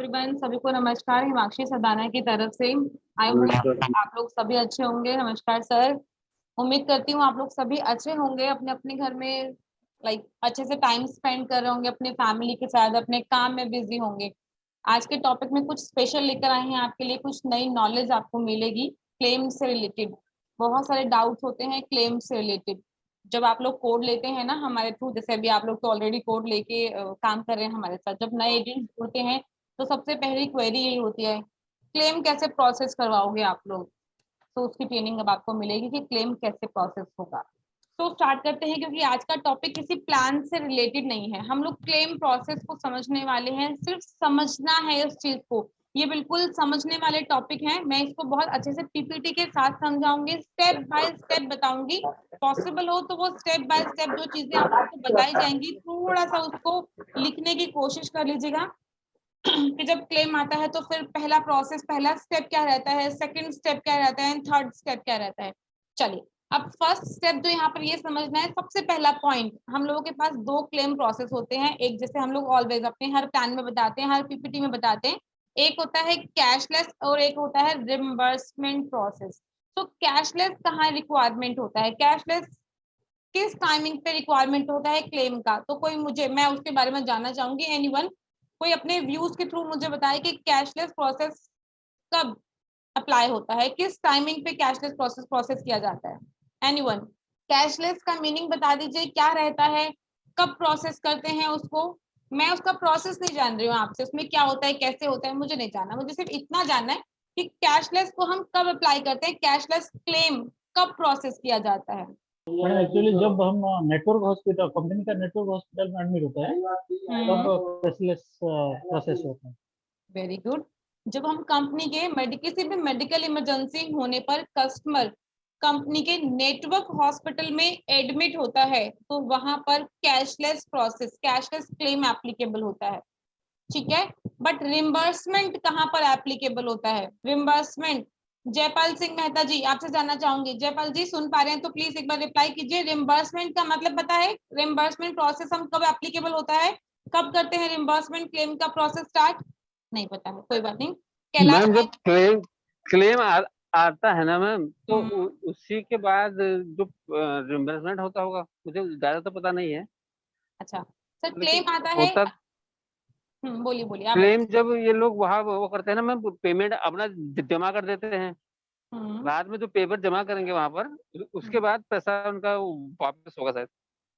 Everyone, सभी को नमस्कार। हिमाक्षी सदाना की तरफ से। आई होप आप लोग सभी अच्छे होंगे। नमस्कार सर। उम्मीद करती हूँ आप लोग सभी अच्छे होंगे, अपने अपने घर में अच्छे से टाइम स्पेंड कर रहे होंगे अपने फैमिली के साथ, अपने काम में बिजी होंगे। आज के टॉपिक में कुछ स्पेशल लेकर आए हैं आपके लिए, कुछ नई नॉलेज आपको मिलेगी क्लेम से रिलेटेड। बहुत सारे डाउट्स होते हैं क्लेम से रिलेटेड। जब आप लोग कोड लेते हैं ना हमारे थ्रू, जैसे अभी आप लोग तो ऑलरेडी कोड लेके काम कर रहे हैं हमारे साथ, जब नए एजेंट जुड़ते हैं तो सबसे पहली क्वेरी यही होती है, क्लेम कैसे प्रोसेस करवाओगे आप लोग। तो उसकी ट्रेनिंग अब आपको मिलेगी कि क्लेम कैसे प्रोसेस होगा। तो स्टार्ट करते हैं, क्योंकि आज का टॉपिक किसी प्लान से रिलेटेड नहीं है। हम लोग क्लेम प्रोसेस को समझने वाले हैं, सिर्फ समझना है इस चीज को। ये बिल्कुल समझने वाले टॉपिक हैं। मैं इसको बहुत अच्छे से पीपीटी के साथ समझाऊंगी, स्टेप बाय स्टेप बताऊंगी। पॉसिबल हो तो वो स्टेप बाय स्टेप जो चीजें आपको बताई जाएंगी, थोड़ा सा उसको लिखने की कोशिश कर लीजिएगा कि जब क्लेम आता है तो फिर पहला प्रोसेस, पहला स्टेप क्या रहता है, सेकंड स्टेप क्या रहता है, थर्ड स्टेप क्या रहता है। चलिए, अब फर्स्ट स्टेप जो यहाँ पर ये समझना है, सबसे पहला पॉइंट, हम लोगों के पास दो क्लेम प्रोसेस होते हैं। एक जैसे हम लोग ऑलवेज अपने हर प्लान में बताते हैं, हर पीपीटी में बताते हैं, एक होता है कैशलेस और एक होता है रिम्बर्समेंट प्रोसेस। तो कैशलेस कहाँ रिक्वायरमेंट होता है, कैशलेस किस टाइमिंग पे रिक्वायरमेंट होता है क्लेम का, तो कोई मुझे, मैं उसके बारे में जानना चाहूंगी। एनीवन, कोई अपने व्यूज के थ्रू मुझे बताए कि कैशलेस प्रोसेस कब अप्लाई होता है, किस टाइमिंग पे कैशलेस प्रोसेस किया जाता है। एनीवन, कैशलेस का मीनिंग बता दीजिए, क्या रहता है, कब प्रोसेस करते हैं उसको। मैं उसका प्रोसेस नहीं जान रही हूँ आपसे, उसमें क्या होता है, कैसे होता है, मुझे नहीं जानना। मुझे सिर्फ इतना जानना है कि कैशलेस को हम कब अप्लाई करते हैं, कैशलेस क्लेम कब प्रोसेस किया जाता है। मैडम एक्चुअली जब हम नेटवर्क हॉस्पिटल, कंपनी का नेटवर्क हॉस्पिटल में एडमिट होता है तब कैशलेस प्रोसेस होता है। Very good. जब हम कंपनी के किसी भी मेडिकल इमरजेंसी होने पर कस्टमर कंपनी के नेटवर्क हॉस्पिटल में एडमिट होता है तो वहां पर cashless process, cashless claim applicable होता है। ठीक है, बट रिम्बर्समेंट कहाँ पर एप्लीकेबल होता है, रिम्बर्समेंट। जयपाल सिंह मेहता जी, आपसे जानना चाहूंगी। जयपाल जी सुन पा रहे हैं तो प्लीज एक बार रिप्लाई कीजिए। रिम्बर्समेंट का मतलब पता है, रिम्बर्समेंट प्रोसेस हम कब एप्लीकेबल होता है, कब करते हैं रिम्बर्समेंट क्लेम का प्रोसेस स्टार्ट, नहीं पता है, कोई बात नहीं। कैलाश मैम जब क्लेम क्लेम आता है ना मैम, तो उसी के बाद जो रिम्बर्समेंट होता होगा, मुझे ज्यादा तो पता नहीं है। अच्छा सर, क्लेम आता है। होता बोलिए बोलिए आप। क्लेम जब ये लोग वहाँ वो करते हैं ना मैम, पेमेंट अपना जमा कर देते हैं। बाद में जो पेपर जमा करेंगे वहां पर, उसके बाद पैसा उनका वापस होगा शायद।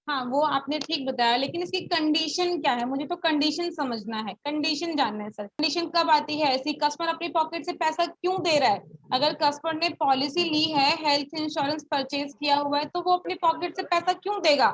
हाँ, वो आपने ठीक बताया, लेकिन इसकी कंडीशन क्या है, मुझे तो कंडीशन समझना है, कंडीशन जानना है सर। कंडीशन कब आती है ऐसी, कस्टमर अपनी पॉकेट से पैसा क्यों दे रहा है। अगर कस्टमर ने पॉलिसी ली है, हेल्थ इंश्योरेंस परचेज किया हुआ है, तो वो अपनी पॉकेट से पैसा क्यों देगा।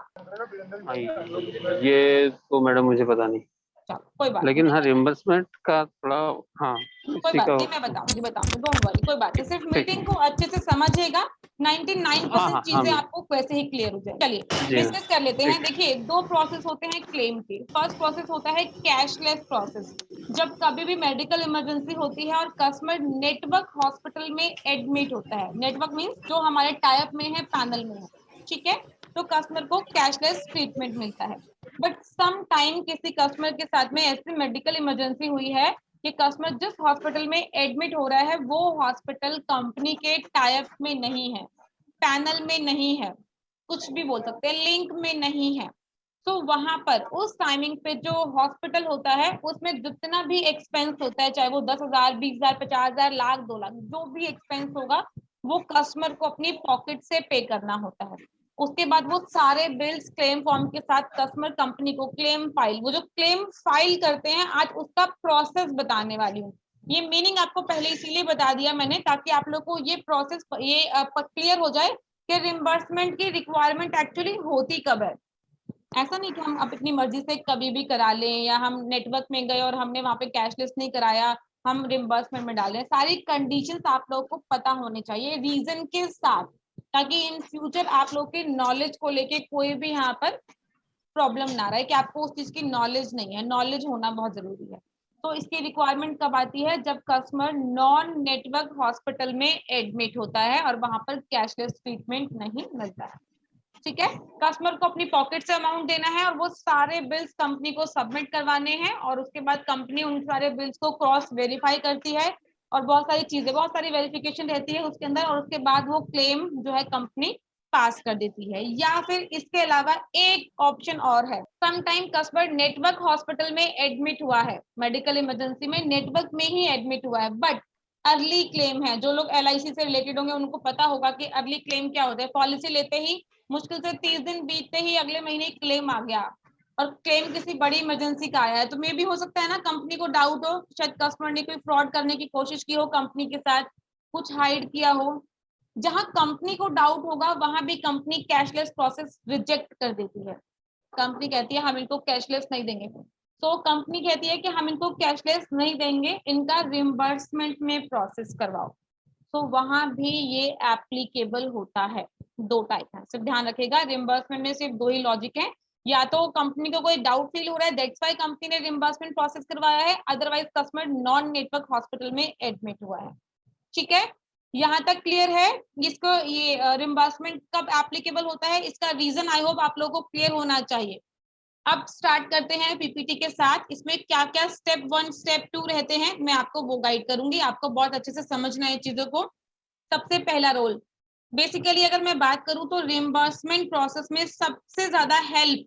ये तो मैडम मुझे पता नहीं, कोई बात लेकिन हाँ नहीं, रिम्बर्समेंट का थोड़ा, हाँ कोई बात नहीं, मैं बताऊंगी डोंट वरी, कोई बात नहीं। सिर्फ मीटिंग को अच्छे से समझिएगा, 99% चीजें आपको वैसे ही क्लियर हो जाए। चलिए डिस्कस कर लेते हैं। देखिए, दो प्रोसेस होते हैं क्लेम के। फर्स्ट प्रोसेस होता है कैशलेस प्रोसेस। जब कभी भी मेडिकल इमरजेंसी होती है और कस्टमर नेटवर्क हॉस्पिटल में एडमिट होता है, नेटवर्क मीन्स जो हमारे टाइप में है, पैनल में है, ठीक है, तो कस्टमर को कैशलेस ट्रीटमेंट मिलता है। बट सम टाइम किसी कस्टमर के साथ में ऐसी मेडिकल इमरजेंसी हुई है कि कस्टमर जिस हॉस्पिटल में एडमिट हो रहा है वो हॉस्पिटल कंपनी के टाइप में नहीं है, पैनल में नहीं है, कुछ भी बोल सकते हैं, लिंक में नहीं है। तो वहां पर उस टाइमिंग पे जो हॉस्पिटल होता है उसमें जितना भी एक्सपेंस होता है, चाहे वो 10,000, 20,000, 50,000, लाख, 2 लाख, जो भी एक्सपेंस होगा वो कस्टमर को अपनी पॉकेट से पे करना होता है। उसके बाद वो सारे बिल्स क्लेम फॉर्म के साथ कस्टमर कंपनी को क्लेम फाइल, वो जो क्लेम फाइल करते हैं, आज उसका प्रोसेस बताने वाली हूँ। ये मीनिंग आपको पहले इसीलिए बता दिया मैंने ताकि आप लोग को ये प्रोसेस ये क्लियर हो जाए कि रिम्बर्समेंट की रिक्वायरमेंट एक्चुअली होती कब है। ऐसा नहीं कि हम अपनी मर्जी से कभी भी करा लें, या हम नेटवर्क में गए और हमने वहां पे कैशलेस नहीं कराया, हम रिम्बर्समेंट में डालें। सारी कंडीशंस आप लोगों को पता होनी चाहिए रीजन के साथ, ताकि इन फ्यूचर आप लोग के नॉलेज को लेके कोई भी यहाँ पर प्रॉब्लम ना रहे कि आपको उस चीज की नॉलेज नहीं है। नॉलेज होना बहुत जरूरी है। तो इसकी रिक्वायरमेंट कब आती है, जब कस्टमर नॉन नेटवर्क हॉस्पिटल में एडमिट होता है और वहां पर कैशलेस ट्रीटमेंट नहीं मिलता है। ठीक है, कस्टमर को अपनी पॉकेट से अमाउंट देना है और वो सारे बिल्स कंपनी को सबमिट करवाने हैं और उसके बाद कंपनी उन सारे बिल्स को क्रॉस वेरीफाई करती है और बहुत सारी चीजें, बहुत सारी वेरिफिकेशन रहती है उसके अंदर और उसके बाद वो क्लेम जो है कंपनी पास कर देती है। या फिर इसके अलावा एक ऑप्शन और है, समटाइम कस्टमर नेटवर्क हॉस्पिटल में एडमिट हुआ है, मेडिकल इमरजेंसी में नेटवर्क में ही एडमिट हुआ है, बट अर्ली क्लेम है। जो लोग LIC से रिलेटेड होंगे उनको पता होगा कि अर्ली क्लेम क्या होता है। पॉलिसी लेते ही मुश्किल से 30 दिन बीतते ही अगले महीने क्लेम आ गया और क्लेम किसी बड़ी इमरजेंसी का आया है, तो मे भी हो सकता है ना कंपनी को डाउट हो, शायद कस्टमर ने कोई फ्रॉड करने की कोशिश की हो, कंपनी के साथ कुछ हाइड किया हो। जहां कंपनी को डाउट होगा वहां भी कंपनी कैशलेस प्रोसेस रिजेक्ट कर देती है। कंपनी कहती है हम इनको कैशलेस नहीं देंगे, तो कंपनी कहती है कि हम इनको कैशलेस नहीं देंगे, इनका रिम्बर्समेंट में प्रोसेस करवाओ। तो वहां भी ये एप्लीकेबल होता है। दो टाइप है, सिर्फ ध्यान रखिएगा, रिम्बर्समेंट में सिर्फ दो ही लॉजिक है, या तो कंपनी को कोई डाउट फील हो रहा है दैट्स व्हाई कंपनी ने रिम्बर्समेंट प्रोसेस करवाया है, otherwise customer non network hospital में एडमिट हुआ है। ठीक है, यहाँ तक क्लियर है। इसको ये रिम्बर्समेंट कब एप्लीकेबल होता है इसका रीजन आई होप आप लोगों को क्लियर होना चाहिए। अब स्टार्ट करते हैं पीपीटी के साथ। इसमें क्या क्या स्टेप 1 स्टेप 2 रहते हैं मैं आपको वो गाइड करूंगी, आपको बहुत अच्छे से समझना है चीजों को। सबसे पहला रोल, बेसिकली अगर मैं बात करूं तो रिम्बर्समेंट प्रोसेस में सबसे ज्यादा हेल्प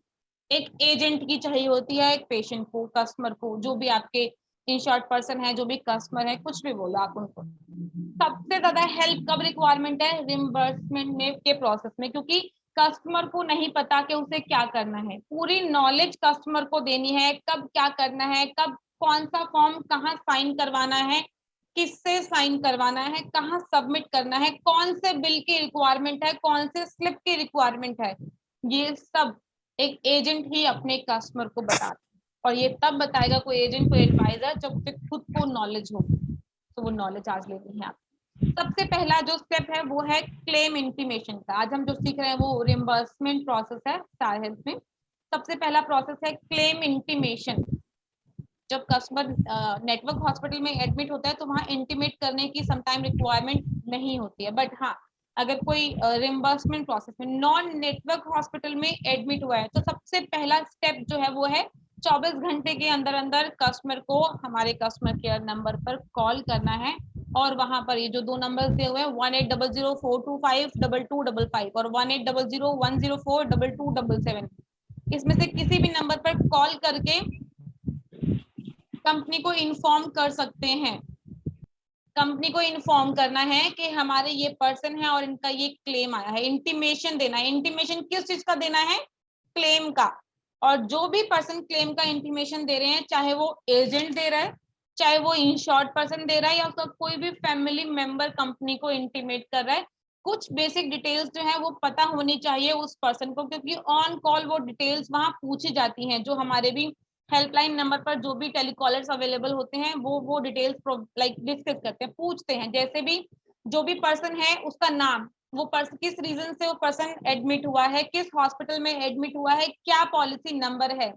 एक एजेंट की चाहिए होती है, एक पेशेंट को, कस्टमर को, जो भी आपके इंश्योर्ड पर्सन है, जो भी कस्टमर है, कुछ भी बोलो आप उनको, सबसे ज्यादा हेल्प कब रिक्वायरमेंट है, रिम्बर्समेंट में के प्रोसेस में, क्योंकि कस्टमर को नहीं पता कि उसे क्या करना है। पूरी नॉलेज कस्टमर को देनी है, कब क्या करना है, कब कौन सा फॉर्म कहाँ साइन करवाना है, किससे साइन करवाना है, कहाँ सबमिट करना है, कौन से बिल की रिक्वायरमेंट है, कौन से स्लिप की रिक्वायरमेंट है, ये सब एक एजेंट ही अपने कस्टमर को बताता है। और ये तब बताएगा कोई एजेंट, कोई एडवाइजर, जब उसे खुद को नॉलेज होगी। तो वो नॉलेज आज लेते हैं आप। सबसे पहला जो स्टेप है वो है क्लेम इंटीमेशन का। आज हम जो सीख रहे हैं वो रिम्बर्समेंट प्रोसेस है स्टार हेल्थ में। सबसे पहला प्रोसेस है क्लेम इंटीमेशन। जब कस्टमर नेटवर्क हॉस्पिटल में एडमिट होता है तो वहां इंटीमेट करने की समटाइम रिक्वायरमेंट नहीं होती है, बट हाँ अगर कोई रिम्बर्समेंट प्रोसेस में नॉन नेटवर्क हॉस्पिटल में एडमिट हुआ है तो सबसे पहला स्टेप जो है वो है 24 घंटे के अंदर अंदर कस्टमर को हमारे कस्टमर केयर नंबर पर कॉल करना है। और वहां पर ये जो दो नंबर दिए हुए हैं 1800-425-2255 और 1800-104-2277, इसमें से किसी भी नंबर पर कॉल करके कंपनी को इन्फॉर्म कर सकते हैं। कंपनी को इन्फॉर्म करना है कि हमारे ये पर्सन है और इनका ये क्लेम आया है, इंटीमेशन देना है। इंटीमेशन किस चीज का देना है, क्लेम का। और जो भी पर्सन क्लेम का इंटीमेशन दे रहे हैं, चाहे वो एजेंट दे रहा है, चाहे वो इंश्योर्ड पर्सन दे रहा है, या उसका कोई भी फैमिली मेंबर कंपनी को इंटीमेट कर रहा है, कुछ बेसिक डिटेल्स जो है वो पता होनी चाहिए उस पर्सन को, क्योंकि ऑन कॉल वो डिटेल्स वहां पूछी जाती हैं। जो हमारे भी हेल्पलाइन नंबर पर जो भी टेलीकॉलर्स अवेलेबल होते हैं वो डिटेल्स लाइक डिस्कस करते हैं, पूछते हैं। जैसे भी जो भी पर्सन है उसका नाम, वो पर्सन किस रीजन से वो पर्सन एडमिट हुआ है, किस हॉस्पिटल में एडमिट हुआ है, क्या पॉलिसी नंबर है,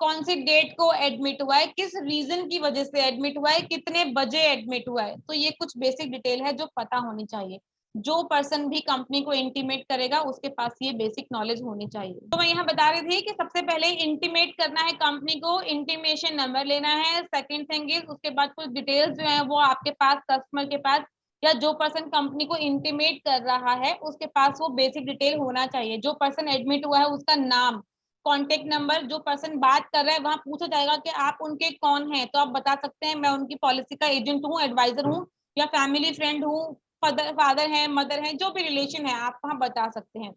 कौन सी डेट को एडमिट हुआ है, किस रीजन की वजह से एडमिट हुआ है, कितने बजे एडमिट हुआ है। तो ये कुछ बेसिक डिटेल है जो पता होनी चाहिए। जो पर्सन भी कंपनी को इंटीमेट करेगा उसके पास ये बेसिक नॉलेज होनी चाहिए। तो मैं यहाँ बता रही थी कि सबसे पहले इंटीमेट करना है कंपनी को, इंटीमेशन नंबर लेना है। सेकंड थिंग इज उसके बाद कुछ डिटेल्स जो है वो आपके पास, कस्टमर के पास, या जो पर्सन कंपनी को इंटीमेट कर रहा है उसके पास वो बेसिक डिटेल होना चाहिए। जो पर्सन एडमिट हुआ है उसका नाम, कॉन्टेक्ट नंबर, जो पर्सन बात कर रहा है वहां पूछा जाएगा कि आप उनके कौन हैं, तो आप बता सकते हैं मैं उनकी पॉलिसी का एजेंट हूँ, एडवाइजर हूँ, या फैमिली फ्रेंड हूँ, फादर है, मदर है, जो भी रिलेशन है आप वहां बता सकते हैं।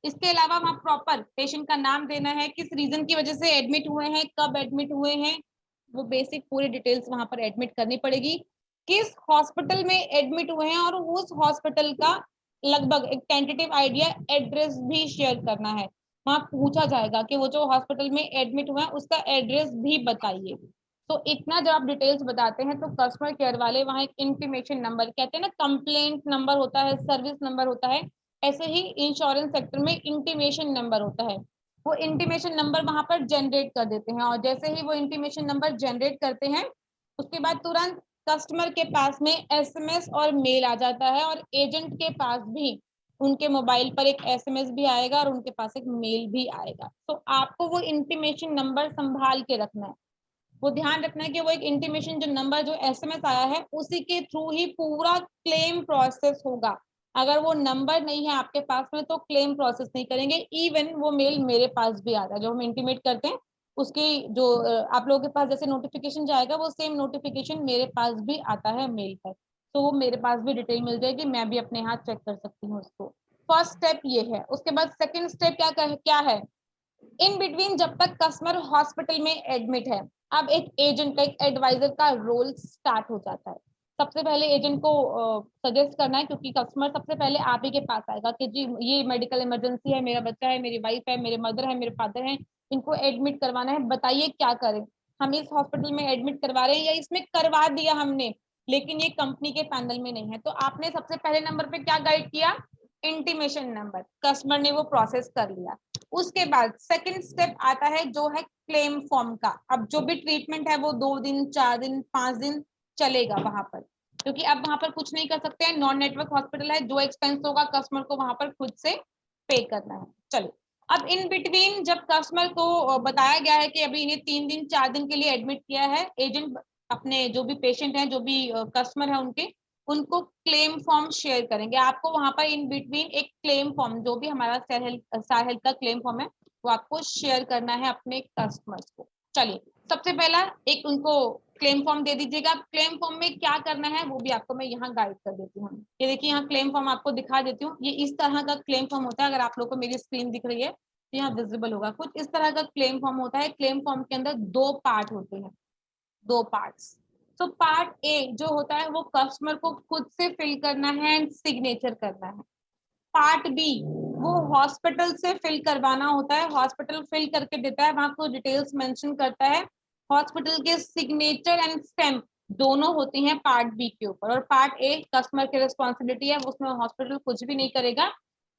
इसके अलावा वहां प्रॉपर पेशेंट का नाम देना है, किस रीजन की वजह से एडमिट हुए हैं, कब एडमिट हुए हैं, वो बेसिक पूरी डिटेल्स वहां पर एडमिट करनी पड़ेगी। किस हॉस्पिटल में एडमिट हुए हैं और उस हॉस्पिटल का लगभग एक टेंटेटिव आइडिया एड्रेस भी शेयर करना है। वहां पूछा जाएगा कि वो जो हॉस्पिटल में एडमिट हुआ है उसका एड्रेस भी बताइए। तो इतना जब आप डिटेल्स बताते हैं तो कस्टमर केयर वाले वहां एक इंटीमेशन नंबर, कहते हैं ना कंप्लेंट नंबर होता है, सर्विस नंबर होता है, ऐसे ही इंश्योरेंस सेक्टर में इंटीमेशन नंबर होता है, वो इंटीमेशन नंबर वहां पर जनरेट कर देते हैं। और जैसे ही वो इंटीमेशन नंबर जनरेट करते हैं उसके बाद तुरंत कस्टमर के पास में SMS और मेल आ जाता है, और एजेंट के पास भी उनके मोबाइल पर एक SMS भी आएगा और उनके पास एक मेल भी आएगा। तो आपको वो इंटीमेशन नंबर संभाल के रखना है, वो ध्यान रखना है कि वो एक इंटीमेशन जो नंबर जो SMS आया है उसी के थ्रू ही पूरा क्लेम प्रोसेस होगा। अगर वो नंबर नहीं है आपके पास में तो क्लेम प्रोसेस नहीं करेंगे। इवन वो मेल मेरे पास भी आता है, जो हम इंटीमेट करते हैं उसकी जो आप लोगों के पास जैसे नोटिफिकेशन जाएगा वो सेम नोटिफिकेशन मेरे पास भी आता है मेल पर, तो वो मेरे पास भी डिटेल मिल जाएगी, मैं भी अपने हाथ चेक कर सकती हूँ उसको। फर्स्ट स्टेप ये है। उसके बाद सेकंड स्टेप क्या है, इन बिटवीन जब तक कस्टमर हॉस्पिटल में एडमिट है, अब एक एजेंट का एक एडवाइजर का रोल स्टार्ट हो जाता है। सबसे पहले एजेंट को सजेस्ट करना है, क्योंकि कस्टमर सबसे पहले आप ही के पास आएगा कि जी ये मेडिकल इमरजेंसी है, मेरा बच्चा है, मेरी वाइफ है, मेरे मदर है, मेरे फादर हैं, इनको एडमिट करवाना है, बताइए क्या करें। हम इस हॉस्पिटल में एडमिट करवा रहे हैं या इसमें करवा दिया हमने लेकिन ये कंपनी के पैनल में नहीं है, तो आपने सबसे पहले नंबर पे क्या गाइड किया, इंटीमेशन नंबर, कस्टमर ने वो प्रोसेस कर लिया। उसके बाद सेकंड स्टेप आता है जो है क्लेम फॉर्म का। अब जो भी ट्रीटमेंट है वो 2 दिन 4 दिन 5 दिन चलेगा वहां पर, क्योंकि अब वहां पर कुछ नहीं कर सकते हैं, नॉन नेटवर्क हॉस्पिटल है, जो एक्सपेंस होगा कस्टमर को वहां पर खुद से पे करना है। चलिए, अब इन बिटवीन जब कस्टमर को बताया गया है कि अभी इन्हें 3 दिन 4 दिन के लिए एडमिट किया है, एजेंट अपने जो भी पेशेंट हैं, जो भी कस्टमर है उनको क्लेम फॉर्म शेयर करेंगे। आपको वहां पर इन बिटवीन एक क्लेम फॉर्म, जो भी हमारा स्टार हेल्थ का क्लेम फॉर्म है, वो आपको शेयर करना है अपने कस्टमर्स को। चलिए, सबसे पहला एक उनको क्लेम फॉर्म दे दीजिएगा। क्लेम फॉर्म में क्या करना है वो भी आपको मैं यहाँ गाइड कर देती हूँ। ये देखिए, यहाँ क्लेम फॉर्म आपको दिखा देती हूँ। ये इस तरह का क्लेम फॉर्म होता है, अगर आप लोग को मेरी स्क्रीन दिख रही है तो यहाँ विजिबल होगा। कुछ इस तरह का क्लेम फॉर्म होता है। क्लेम फॉर्म के अंदर 2 पार्ट होते हैं, 2 पार्ट्स। तो पार्ट ए जो होता है वो कस्टमर को खुद से फिल करना है एंड सिग्नेचर करना है। पार्ट बी वो हॉस्पिटल से फिल करवाना होता है, हॉस्पिटल फिल करके देता है, वहां को डिटेल्स मेंशन करता है, हॉस्पिटल के सिग्नेचर एंड स्टैम्प दोनों होती हैं पार्ट बी के ऊपर। और पार्ट ए कस्टमर की रिस्पॉन्सिबिलिटी है, उसमें हॉस्पिटल कुछ भी नहीं करेगा,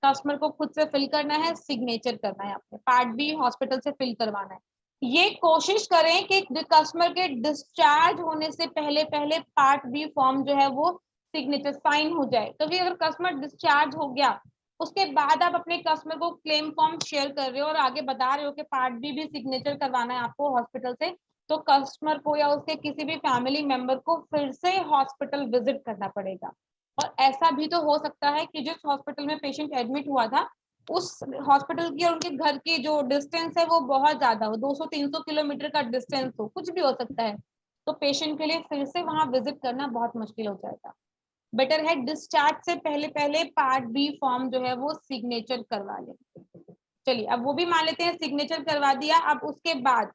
कस्टमर को खुद से फिल करना है, सिग्नेचर करना है आपने। पार्ट बी हॉस्पिटल से फिल करवाना है। ये कोशिश करें कि कस्टमर के डिस्चार्ज होने से पहले पहले पार्ट बी फॉर्म जो है वो सिग्नेचर साइन हो जाए, क्योंकि अगर कस्टमर डिस्चार्ज हो गया उसके बाद आप अपने कस्टमर को क्लेम फॉर्म शेयर कर रहे हो और आगे बता रहे हो कि पार्ट बी भी सिग्नेचर करवाना है आपको हॉस्पिटल से, तो कस्टमर को या उसके किसी भी फैमिली मेंबर को फिर से हॉस्पिटल विजिट करना पड़ेगा। और ऐसा भी तो हो सकता है कि जिस हॉस्पिटल में पेशेंट एडमिट हुआ था उस हॉस्पिटल की और उनके घर की जो डिस्टेंस है वो बहुत ज्यादा हो, 200-300 किलोमीटर का डिस्टेंस हो, कुछ भी हो सकता है, तो पेशेंट के लिए फिर से वहां विजिट करना बहुत मुश्किल हो जाएगा। बेटर है डिस्चार्ज से पहले पहले पार्ट बी फॉर्म जो है वो सिग्नेचर करवा लें। चलिए, अब वो भी मान लेते हैं सिग्नेचर करवा दिया। अब उसके बाद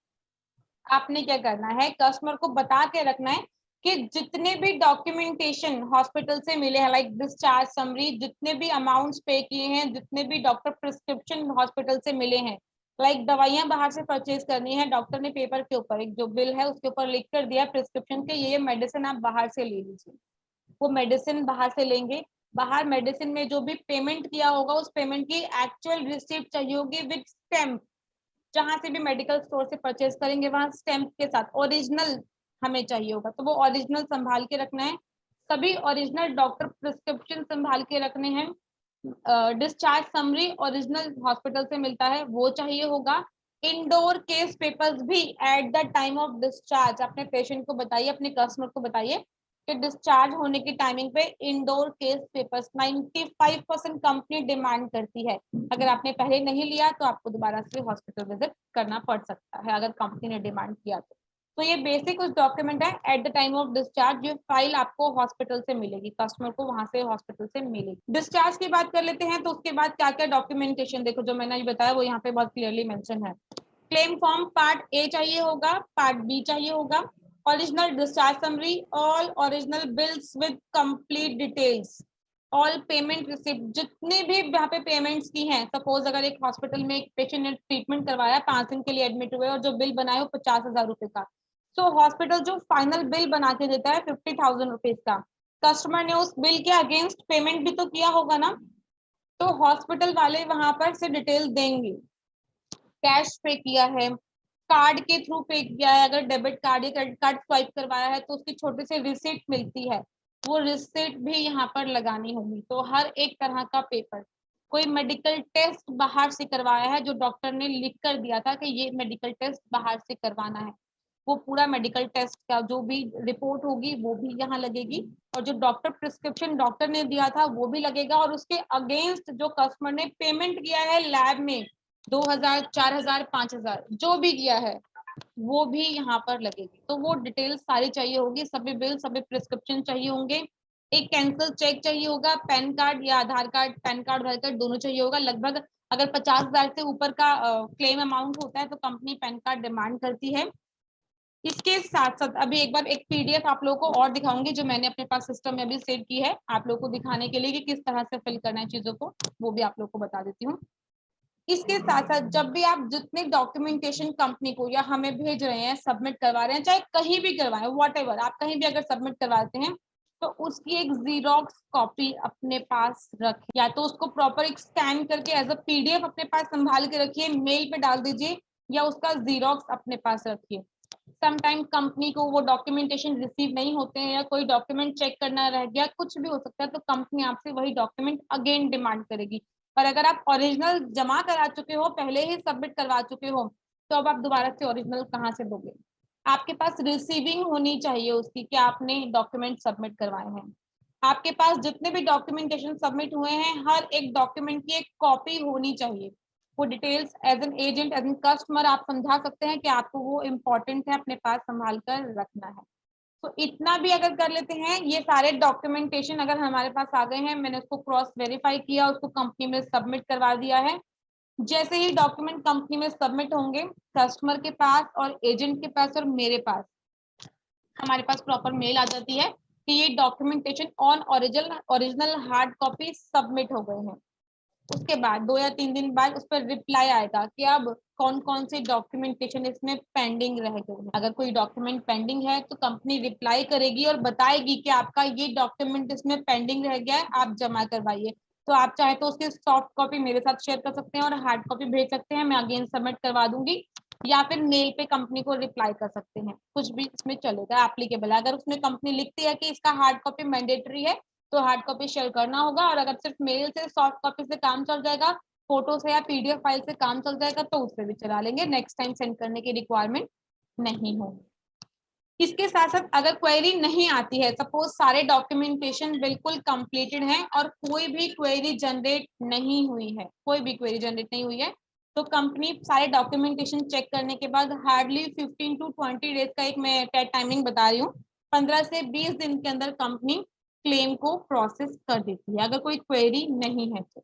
आपने क्या करना है, कस्टमर को बता के रखना है कि जितने भी डॉक्यूमेंटेशन हॉस्पिटल से मिले हैं, लाइक डिस्चार्ज समरी, जितने भी अमाउंट्स पे किए हैं, जितने भी डॉक्टर प्रिस्क्रिप्शन हॉस्पिटल से मिले हैं, लाइक दवाइयां बाहर से परचेज करनी है, डॉक्टर ने पेपर के ऊपर एक जो बिल है उसके ऊपर लिख कर दिया प्रिस्क्रिप्शन के ये मेडिसिन आप बाहर से ले लीजिए, वो मेडिसिन बाहर से लेंगे। बाहर मेडिसिन में जो भी पेमेंट किया होगा उस पेमेंट की एक्चुअल रिसिप्ट चाहिए होगी विद स्टैम्प, जहां से भी मेडिकल स्टोर से परचेज करेंगे वहां स्टैम्प के साथ ओरिजिनल हमें चाहिए होगा, तो वो ओरिजिनल संभाल के रखना है। सभी ओरिजिनल डॉक्टर प्रिस्क्रिप्शन संभाल के रखने हैं। डिस्चार्ज समरी ओरिजिनल हॉस्पिटल से मिलता है वो चाहिए होगा। इंडोर केस पेपर्स भी at the time of discharge अपने पेशेंट को बताइए, अपने कस्टमर को बताइए कि डिस्चार्ज होने की टाइमिंग पे indoor case papers 95% company demand करती है। अगर आपने पहले नहीं लिया तो आपको दोबारा से हॉस्पिटल विजिट करना पड़ सकता है अगर कंपनी ने डिमांड किया तो ये बेसिक कुछ डॉक्यूमेंट है at the time of discharge, जो फाइल आपको हॉस्पिटल से मिलेगी, कस्टमर को वहां से हॉस्पिटल से मिलेगी। डिस्चार्ज की बात कर लेते हैं तो उसके बाद क्या क्या डॉक्यूमेंटेशन, देखो जो मैंने बताया वो यहाँ पे बहुत क्लियरली मेंशन है। क्लेम फॉर्म पार्ट ए चाहिए होगा, पार्ट बी चाहिए होगा, original discharge summary, all original bills with complete details, all payment receipt, जितने भी यहाँ पे पेमेंट्स की हैं, सपोज अगर एक हॉस्पिटल में एक पेशेंट ने ट्रीटमेंट करवाया 5 दिन के लिए एडमिट हुए और जो बिल बनाए वो 50,000 रुपए का, तो हॉस्पिटल जो फाइनल बिल बना के देता है 50,000 रुपीज का, कस्टमर ने उस बिल के अगेंस्ट पेमेंट भी तो किया होगा ना, तो हॉस्पिटल वाले वहां पर से डिटेल देंगे, कैश पे किया है, कार्ड के थ्रू पे किया है, अगर डेबिट कार्ड या क्रेडिट कार्ड स्वाइप करवाया है तो उसकी छोटी सी रिसिप्ट मिलती है, वो रिसिप्ट भी यहाँ पर लगानी होगी। तो हर एक तरह का पेपर कोई मेडिकल टेस्ट बाहर से करवाया है, जो डॉक्टर ने लिख कर दिया था कि ये मेडिकल टेस्ट बाहर से करवाना है, वो पूरा मेडिकल टेस्ट का जो भी रिपोर्ट होगी वो भी यहाँ लगेगी, और जो डॉक्टर प्रिस्क्रिप्शन डॉक्टर ने दिया था वो भी लगेगा, और उसके अगेंस्ट जो कस्टमर ने पेमेंट किया है लैब में 2000, 4000, 5000 जो भी किया है वो भी यहाँ पर लगेगी। तो वो डिटेल्स सारी चाहिए होगी, सभी बिल, सभी प्रिस्क्रिप्शन चाहिए होंगे, एक कैंसिल चेक चाहिए होगा, पैन कार्ड या आधार कार्ड, पैन कार्ड आधार कार्ड दोनों चाहिए होगा। लगभग अगर 50,000 से ऊपर का क्लेम अमाउंट होता है तो कंपनी पैन कार्ड डिमांड करती है। इसके साथ साथ अभी एक बार एक पीडीएफ आप लोगों को और दिखाऊंगी जो मैंने अपने पास सिस्टम में अभी सेव की है आप लोगों को दिखाने के लिए कि किस तरह से फिल करना है चीजों को, वो भी आप लोग को बता देती हूँ। इसके साथ साथ जब भी आप जितने डॉक्यूमेंटेशन कंपनी को या हमें भेज रहे हैं, सबमिट करवा रहे हैं, चाहे कहीं भी करवाएं, व्हाटएवर, आप कहीं भी अगर सबमिट करवाते हैं तो उसकी एक जीरोक्स कॉपी अपने पास रखें, या तो उसको प्रॉपर एक स्कैन करके एज अ पीडीएफ अपने पास संभाल के रखिए, मेल पे डाल दीजिए, या उसका जीरोक्स अपने पास रखिए। समटाइम कंपनी को वो डॉक्यूमेंटेशन रिसीव नहीं होते हैं, या कोई डॉक्यूमेंट चेक करना रह गया, कुछ भी हो सकता है, तो कंपनी आपसे वही डॉक्यूमेंट अगेन डिमांड करेगी। और अगर आप ओरिजिनल जमा करा चुके हो, पहले ही सबमिट करवा चुके हो, तो अब आप दोबारा से ओरिजिनल कहाँ से दोगे? आपके पास रिसीविंग होनी चाहिए उसकी कि आपने डॉक्यूमेंट सबमिट करवाए हैं। आपके पास जितने भी डॉक्यूमेंटेशन सबमिट हुए हैं, हर एक डॉक्यूमेंट की एक कॉपी होनी चाहिए। वो details as an agent, as an customer आप समझा सकते हैं कि आपको वो इम्पोर्टेंट है, अपने पास संभाल कर रखना है। तो इतना भी अगर कर लेते हैं, ये सारे डॉक्यूमेंटेशन अगर हमारे पास आ गए हैं, मैंने उसको क्रॉस वेरीफाई किया, उसको कंपनी में सबमिट करवा दिया है, जैसे ही डॉक्यूमेंट कंपनी में सबमिट होंगे, कस्टमर के पास और एजेंट के पास और मेरे पास, हमारे पास प्रॉपर मेल आ जाती है कि ये documentation on original hard copy submit हो गए हैं। उसके बाद 2 या 3 दिन बाद उस पर रिप्लाई आएगा कि अब कौन कौन से डॉक्यूमेंटेशन इसमें पेंडिंग रह गए हैं। अगर कोई डॉक्यूमेंट पेंडिंग है तो कंपनी रिप्लाई करेगी और बताएगी कि आपका ये डॉक्यूमेंट इसमें पेंडिंग रह गया है, आप जमा करवाइए। तो आप चाहे तो उसकी सॉफ्ट कॉपी मेरे साथ शेयर कर सकते हैं और हार्ड कॉपी भेज सकते हैं, मैं अगेन सबमिट करवा दूंगी, या फिर मेल पे कंपनी को रिप्लाई कर सकते हैं, कुछ भी इसमें चलेगा, एप्लीकेबल है। अगर उसमें कंपनी लिखती है कि इसका हार्ड कॉपी मैंडेटरी है तो हार्ड कॉपी शेयर करना होगा, और अगर सिर्फ मेल से सॉफ्ट कॉपी से काम चल जाएगा, फोटो से या पीडीएफ फाइल से काम चल जाएगा, तो उससे भी चला लेंगे, नेक्स्ट टाइम सेंड करने की रिक्वायरमेंट नहीं होगी। इसके साथ साथ अगर क्वेरी नहीं आती है, सपोज सारे डॉक्यूमेंटेशन बिल्कुल कंप्लीटेड हैं और कोई भी क्वेरी जनरेट नहीं हुई है, कोई भी क्वेरी जनरेट नहीं हुई है, तो कंपनी सारे डॉक्यूमेंटेशन चेक करने के बाद हार्डली 15 to 20 डेज का एक मैं टाइमिंग बता रही हूँ, 15 से 20 दिन के अंदर कंपनी क्लेम को प्रोसेस कर देती है, अगर कोई क्वेरी नहीं है तो।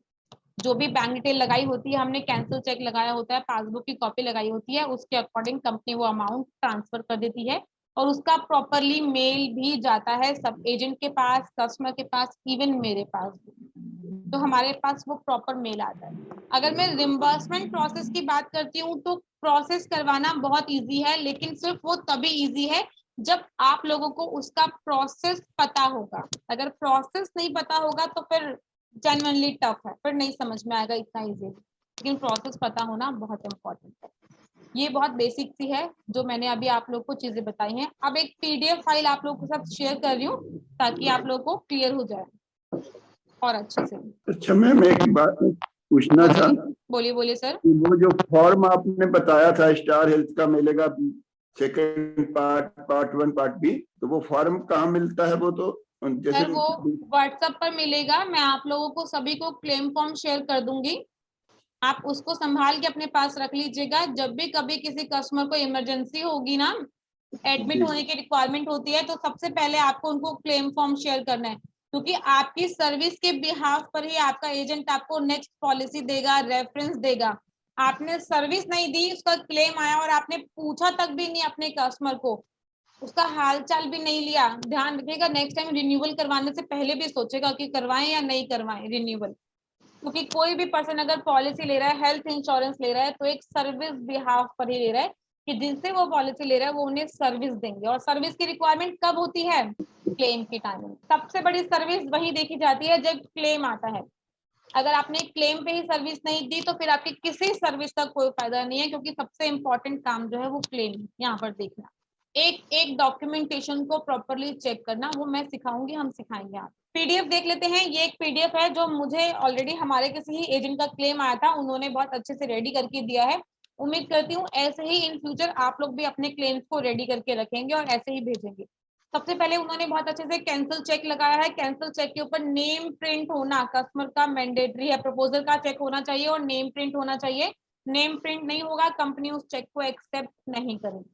जो भी बैंक डिटेल लगाई होती है, हमने कैंसिल चेक लगाया होता है, पासबुक की कॉपी लगाई होती है, उसके अकॉर्डिंग कंपनी वो अमाउंट ट्रांसफर कर देती है, और उसका प्रॉपरली मेल भी जाता है सब एजेंट के पास, कस्टमर के पास, इवन मेरे पास भी। तो हमारे पास वो प्रॉपर मेल आता है। अगर मैं रिम्बर्समेंट प्रोसेस की बात करती हूँ तो प्रोसेस करवाना बहुत इजी है, लेकिन सिर्फ वो तभी इजी है जब आप लोगों को उसका प्रोसेस पता होगा। अगर प्रोसेस नहीं पता होगा तो फिर जेन्युइनली टफ है, फिर नहीं समझ में आएगा इतना इजी, लेकिन प्रोसेस पता होना बहुत इंपॉर्टेंट है। ये बहुत बेसिक सी है जो मैंने अभी आप लोग को चीजें बताई हैं। अब एक पीडीएफ फाइल आप लोगों के साथ शेयर कर रही हूँ ताकि आप लोग को क्लियर हो जाए और अच्छे से। अच्छा मैम, एक बात पूछना था। बोलिए बोलिए सर। कि वो जो फॉर्म आपने बताया था स्टार हेल्थ का मिलेगा, सेकंड पार्ट 1 पार्ट बी, तो वो फॉर्म कहाँ मिलता है? वो तो जैसे सर वो व्हाट्सएप पर मिलेगा, मैं आप लोगों को सभी को क्लेम फॉर्म शेयर कर दूंगी, आप उसको संभाल के अपने पास रख लीजिएगा। जब भी कभी किसी कस्टमर को इमरजेंसी होगी ना, एडमिट होने की रिक्वायरमेंट होती है, तो सबसे पहले आपको उनको क्लेम फॉर्म शेयर करना है, क्योंकि आपकी सर्विस के बिहाफ पर ही आपका एजेंट आपको नेक्स्ट पॉलिसी देगा, रेफरेंस देगा। आपने सर्विस नहीं दी, उसका क्लेम आया और आपने पूछा तक भी नहीं अपने कस्टमर को, उसका हालचाल भी नहीं लिया, ध्यान रखिएगा नेक्स्ट टाइम रिन्यूअल करवाने से पहले भी सोचेगा कि करवाएं या नहीं करवाएं रिन्यूअल। क्योंकि कोई भी पर्सन अगर पॉलिसी ले रहा है, हेल्थ इंश्योरेंस ले रहा है, तो एक सर्विस बिहाफ पर ही ले रहा है कि जिनसे वो पॉलिसी ले रहा है वो उन्हें सर्विस देंगे, और सर्विस की रिक्वायरमेंट कब होती है? क्लेम की टाइम। सबसे बड़ी सर्विस वही देखी जाती है जब क्लेम आता है। अगर आपने क्लेम पे ही सर्विस नहीं दी तो फिर आपकी किसी सर्विस का कोई फायदा नहीं है, क्योंकि सबसे इंपॉर्टेंट काम जो है वो क्लेम यहाँ पर देखना। एक एक डॉक्यूमेंटेशन को प्रॉपरली चेक करना, वो मैं सिखाऊंगी, हम सिखाएंगे आप। पीडीएफ देख लेते हैं। ये एक पीडीएफ है जो मुझे ऑलरेडी हमारे किसी ही एजेंट का क्लेम आया था, उन्होंने बहुत अच्छे से रेडी करके दिया है। उम्मीद करती हूँ ऐसे ही इन फ्यूचर आप लोग भी अपने क्लेम्स को रेडी करके रखेंगे और ऐसे ही भेजेंगे। सबसे पहले उन्होंने बहुत अच्छे से कैंसिल चेक लगाया है। कैंसिल चेक के ऊपर नेम प्रिंट होना कस्टमर का मैंडेटरी है। प्रपोजल का चेक होना चाहिए और नेम प्रिंट होना चाहिए। नेम प्रिंट नहीं होगा, कंपनी उस चेक को एक्सेप्ट नहीं करेगी।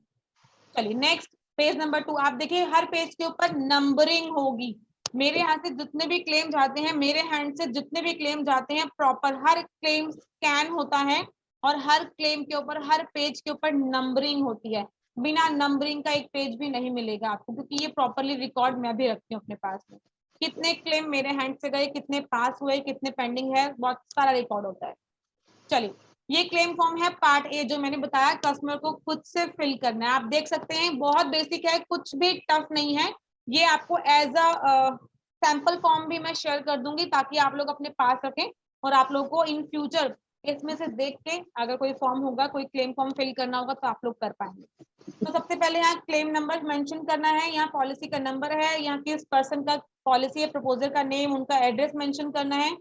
चलिए नेक्स्ट, पेज नंबर 2 आप देखिए, हर पेज के ऊपर नंबरिंग होगी। मेरे यहाँ से जितने भी क्लेम जाते हैं, मेरे हैंड से जितने भी क्लेम जाते हैं, प्रॉपर हर क्लेम स्कैन होता है और हर क्लेम के ऊपर, हर पेज के ऊपर नंबरिंग होती है। बिना नंबरिंग का एक पेज भी नहीं मिलेगा आपको, क्योंकि ये प्रॉपरली रिकॉर्ड मैं भी रखती हूँ अपने पास में। कितने क्लेम मेरे हैंड से गए, कितने पास हुए, कितने पेंडिंग है, बहुत सारा रिकॉर्ड होता है। चलिए, ये क्लेम फॉर्म है पार्ट ए, जो मैंने बताया कस्टमर को खुद से फिल करना है। आप देख सकते हैं बहुत बेसिक है, कुछ भी टफ नहीं है। ये आपको एज अ सैंपल फॉर्म भी मैं शेयर कर दूंगी ताकि आप लोग अपने पास रखें और आप लोग को इन फ्यूचर इसमें से देख के अगर कोई फॉर्म होगा, कोई क्लेम फॉर्म फिल करना होगा तो आप लोग कर पाएंगे। तो सबसे पहले यहाँ क्लेम नंबर मेंशन करना है, यहाँ पॉलिसी का नंबर है, यहाँ किस पर्सन का पॉलिसी है, प्रपोजर का नेम, उनका एड्रेस मेंशन करना है।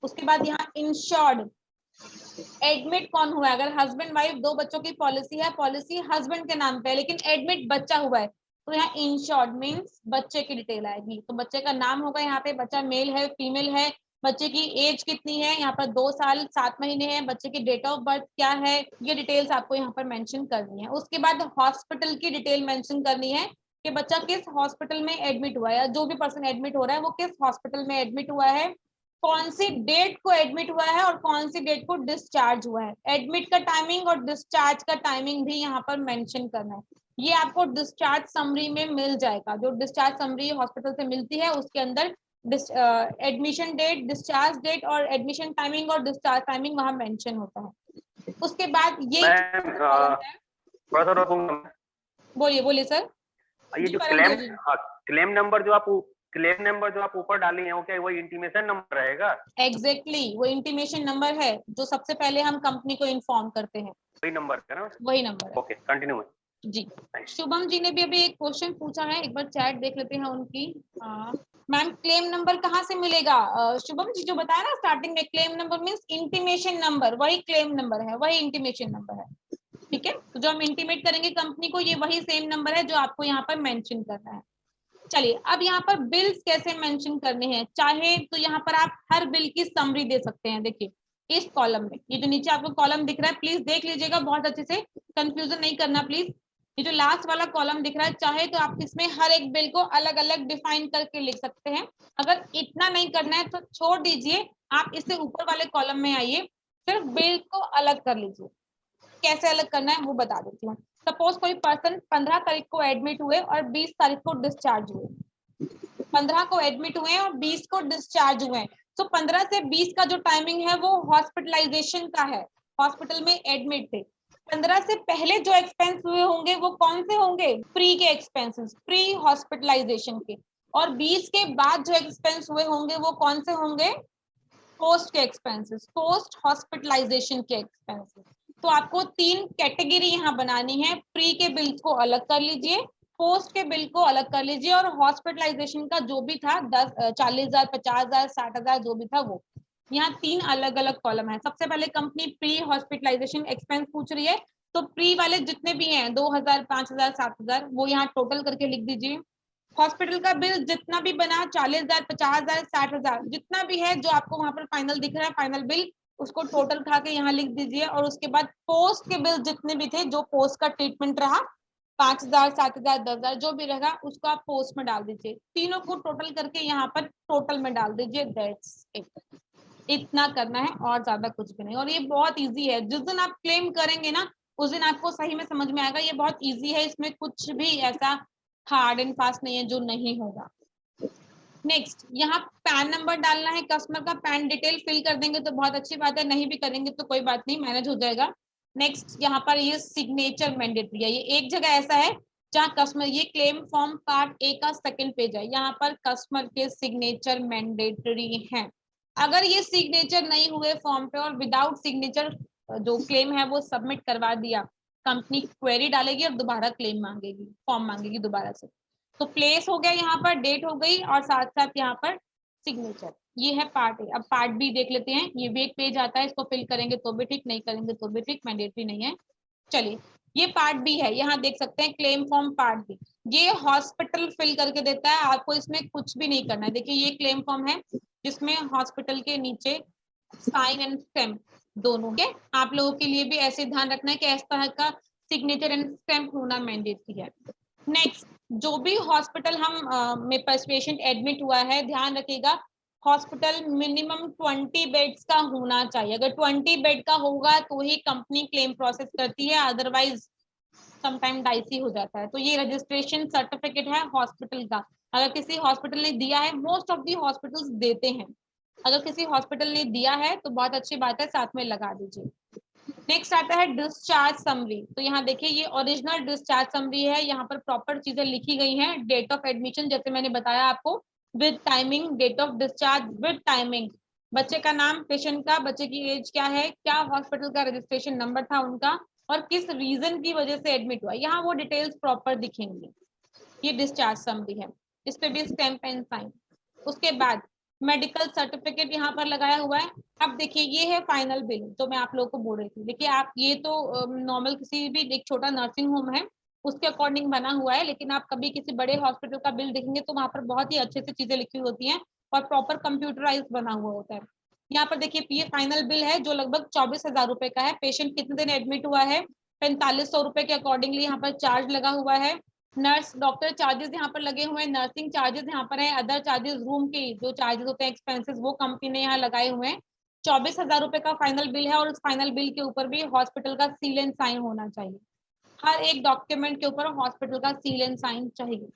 उसके बाद यहाँ इंश्योर्ड, एडमिट कौन हुआ है। अगर हस्बैंड वाइफ दो बच्चों की पॉलिसी है, पॉलिसी हस्बैंड के नाम पे है लेकिन एडमिट बच्चा हुआ है, तो यहाँ इंश्योर्ड मींस बच्चे की डिटेल आएगी। तो बच्चे का नाम होगा यहाँ पे, बच्चा मेल है फीमेल है, बच्चे की एज कितनी है, यहाँ पर 2 साल 7 महीने है, बच्चे की डेट ऑफ बर्थ क्या है, ये डिटेल्स आपको यहाँ पर मेंशन करनी है। उसके बाद हॉस्पिटल की डिटेल मेंशन करनी है कि बच्चा किस हॉस्पिटल में एडमिट हुआ है, जो भी पर्सन एडमिट हो रहा है वो किस हॉस्पिटल में एडमिट हुआ है, कौन सी डेट को एडमिट हुआ है और कौन सी डेट को डिस्चार्ज हुआ है। एडमिट का टाइमिंग और डिस्चार्ज का टाइमिंग भी यहाँ पर मेंशन करना है। ये आपको डिस्चार्ज समरी में मिल जाएगा, जो डिस्चार्ज समरी हॉस्पिटल से मिलती है उसके अंदर एडमिशन डेट, डिस्चार्ज डेट और एडमिशन टाइमिंग और डिस्चार्ज टाइमिंग वहां मेंशन होता है। उसके बाद ये बोलिए बोलिए सर। ये जो क्लेम नंबर जो आप ऊपर डाली है, वो क्या वही इंटीमेशन नंबर रहेगा? एग्जैक्टली वो इंटीमेशन नंबर है जो सबसे पहले हम कंपनी को इन्फॉर्म करते हैं, वही नंबर है ना? वही नंबर है। ओके, कंटिन्यू जी। शुभम जी ने भी अभी एक क्वेश्चन पूछा है, एक बार चैट देख लेते हैं उनकी। मैम क्लेम नंबर कहाँ से मिलेगा? शुभम जी जो बताया ना स्टार्टिंग में, claim number means intimation number, वही क्लेम नंबर है, वही इंटीमेशन नंबर है। ठीक है, तो जो हम इंटीमेट करेंगे कंपनी को, ये वही सेम नंबर है जो आपको यहाँ पर मेंशन करना है। चलिए, अब यहाँ पर बिल्स कैसे मेंशन करने हैं, चाहे तो यहाँ पर आप हर बिल की समरी दे सकते हैं। देखिए इस कॉलम में, ये जो नीचे आपको कॉलम दिख रहा है, प्लीज देख लीजिएगा बहुत अच्छे से, कंफ्यूजन नहीं करना प्लीज। ये जो लास्ट वाला कॉलम दिख रहा है, चाहे तो आप इसमें हर एक बिल को अलग अलग डिफाइन करके लिख सकते हैं। अगर इतना नहीं करना है तो छोड़ दीजिए, आप इससे ऊपर वाले कॉलम में आइए, सिर्फ बिल को अलग कर लीजिए। कैसे अलग करना है वो बता देती हूँ। सपोज कोई पर्सन 15 तारीख को एडमिट हुए और 20 तारीख को डिस्चार्ज हुए, 15 को एडमिट हुए और 20 को डिस्चार्ज हुए, तो 15 से 20 का जो टाइमिंग है वो हॉस्पिटलाइजेशन का है, हॉस्पिटल में एडमिट थे। 15 से पहले जो एक्सपेंस हुए होंगे वो कौन से होंगे? प्री के एक्सपेंसेस, प्री हॉस्पिटलाइजेशन के। और 20 के बाद जो एक्सपेंस हुए होंगे वो कौन से होंगे? पोस्ट के एक्सपेंसेस, पोस्ट हॉस्पिटलाइजेशन के एक्सपेंसेस। तो आपको 3 कैटेगरी यहाँ बनानी है। प्री के बिल को अलग कर लीजिए, पोस्ट के बिल को अलग कर लीजिए, और हॉस्पिटलाइजेशन का जो भी था 40,000, 50,000, 60,000 जो भी था वो, यहाँ 3 अलग अलग कॉलम है। सबसे पहले कंपनी प्री हॉस्पिटलाइजेशन एक्सपेंस पूछ रही है, तो प्री वाले जितने भी हैं 2,000, 5,000, 7,000 वो यहाँ टोटल करके लिख दीजिए। हॉस्पिटल का बिल जितना भी बना 40,000, 50,000, 60,000 जितना भी है, जो आपको वहां पर फाइनल दिख रहा है फाइनल बिल, उसको टोटल उठा के यहाँ लिख दीजिए। और उसके बाद पोस्ट के बिल जितने भी थे, जो पोस्ट का ट्रीटमेंट रहा 5,000, 7,000, 10,000 जो भी रहेगा उसको आप पोस्ट में डाल दीजिए। तीनों को टोटल करके यहाँ पर टोटल में डाल दीजिए। दैट्स इट, इतना करना है और ज्यादा कुछ भी नहीं। और ये बहुत इजी है, जिस दिन आप क्लेम करेंगे ना उस दिन आपको सही में समझ में आएगा। ये बहुत इजी है, इसमें कुछ भी ऐसा हार्ड एंड फास्ट नहीं है जो नहीं होगा। नेक्स्ट, यहाँ पैन नंबर डालना है, कस्टमर का पैन डिटेल फिल कर देंगे तो बहुत अच्छी बात है, नहीं भी करेंगे तो कोई बात नहीं, मैनेज हो जाएगा। नेक्स्ट, यहाँ पर ये सिग्नेचर मैंडेटरी है। ये एक जगह ऐसा है जहाँ कस्टमर, ये क्लेम फॉर्म पार्ट ए का सेकंड पेज है, यहाँ पर कस्टमर के सिग्नेचर मैंडेटरी हैं। अगर ये सिग्नेचर नहीं हुए फॉर्म पे और विदाउट सिग्नेचर जो क्लेम है वो सबमिट करवा दिया, कंपनी क्वेरी डालेगी और दोबारा क्लेम मांगेगी, फॉर्म मांगेगी दोबारा से। तो प्लेस हो गया, यहाँ पर डेट हो गई और साथ साथ यहाँ पर सिग्नेचर। ये है पार्ट ए। अब पार्ट बी देख लेते हैं। ये भी एक पेज आता है, इसको फिल करेंगे तो भी ठीक, नहीं करेंगे तो भी ठीक, मैंडेटरी नहीं है। चलिए, ये पार्ट बी है। यहाँ देख सकते हैं क्लेम फॉर्म पार्ट बी। ये हॉस्पिटल फिल करके देता है, आपको इसमें कुछ भी नहीं करना है। देखिए ये क्लेम फॉर्म है जिसमें हॉस्पिटल के नीचे साइन एंड स्टैम्प दोनों है। आप लोगों के लिए भी ऐसे ध्यान रखना है कि इस तरह का सिग्नेचर एंड स्टैम्प होना मैंडेटरी है। नेक्स्ट, जो भी हॉस्पिटल हम में पेशेंट एडमिट हुआ है, ध्यान रखिएगा हॉस्पिटल मिनिमम 20 बेड्स का होना चाहिए। अगर 20 बेड का होगा तो ही कंपनी क्लेम प्रोसेस करती है, अदरवाइज समटाइम डाइसी हो जाता है। तो ये रजिस्ट्रेशन सर्टिफिकेट है हॉस्पिटल का। अगर किसी हॉस्पिटल ने दिया है, मोस्ट ऑफ दी हॉस्पिटल्स देते हैं, अगर किसी हॉस्पिटल ने दिया है तो बहुत अच्छी बात है, साथ में लगा दीजिए। नेक्स्ट आता है डिस्चार्ज समरी। तो यहाँ देखिए ये ओरिजिनल डिस्चार्ज समरी है, यहाँ पर प्रॉपर चीजें लिखी गई हैं। डेट ऑफ एडमिशन जैसे मैंने बताया आपको, with timing, date of discharge with timing, बच्चे का नाम, पेशेंट का, बच्चे की एज क्या है, क्या हॉस्पिटल का रजिस्ट्रेशन नंबर था उनका, और किस रीजन की वजह से एडमिट हुआ, यहाँ वो डिटेल्स प्रॉपर दिखेंगी। ये डिस्चार्ज समरी है, इस पे भी स्टैम्प एंड साइन। उसके बाद मेडिकल सर्टिफिकेट यहाँ पर लगाया हुआ है। अब देखिए ये है फाइनल बिल जो मैं आप लोगों को बोल रही थी। देखिए आप, ये तो नॉर्मल किसी भी एक छोटा नर्सिंग होम है उसके अकॉर्डिंग बना हुआ है, लेकिन आप कभी किसी बड़े हॉस्पिटल का बिल देखेंगे तो वहां पर बहुत ही अच्छे से चीजें लिखी होती हैं और प्रॉपर कंप्यूटराइज बना हुआ होता है। यहाँ पर देखिए ये फाइनल बिल है जो लगभग 24,000 रुपए का है। पेशेंट कितने दिन एडमिट हुआ है, 4500 रुपए के अकॉर्डिंगली यहाँ पर चार्ज लगा हुआ है। नर्स डॉक्टर चार्जेस यहाँ पर लगे हुए हैं, नर्सिंग चार्जेस यहाँ पर है, अदर चार्जेस रूम के जो चार्जेस होते हैं एक्सपेंसेस वो कंपनी ने यहाँ लगाए हुए हैं। 24,000 रुपए का फाइनल बिल है और उस फाइनल बिल के ऊपर भी हॉस्पिटल का सील एंड साइन होना चाहिए। हर एक डॉक्यूमेंट के ऊपर हॉस्पिटल का सील एंड साइन चाहिए।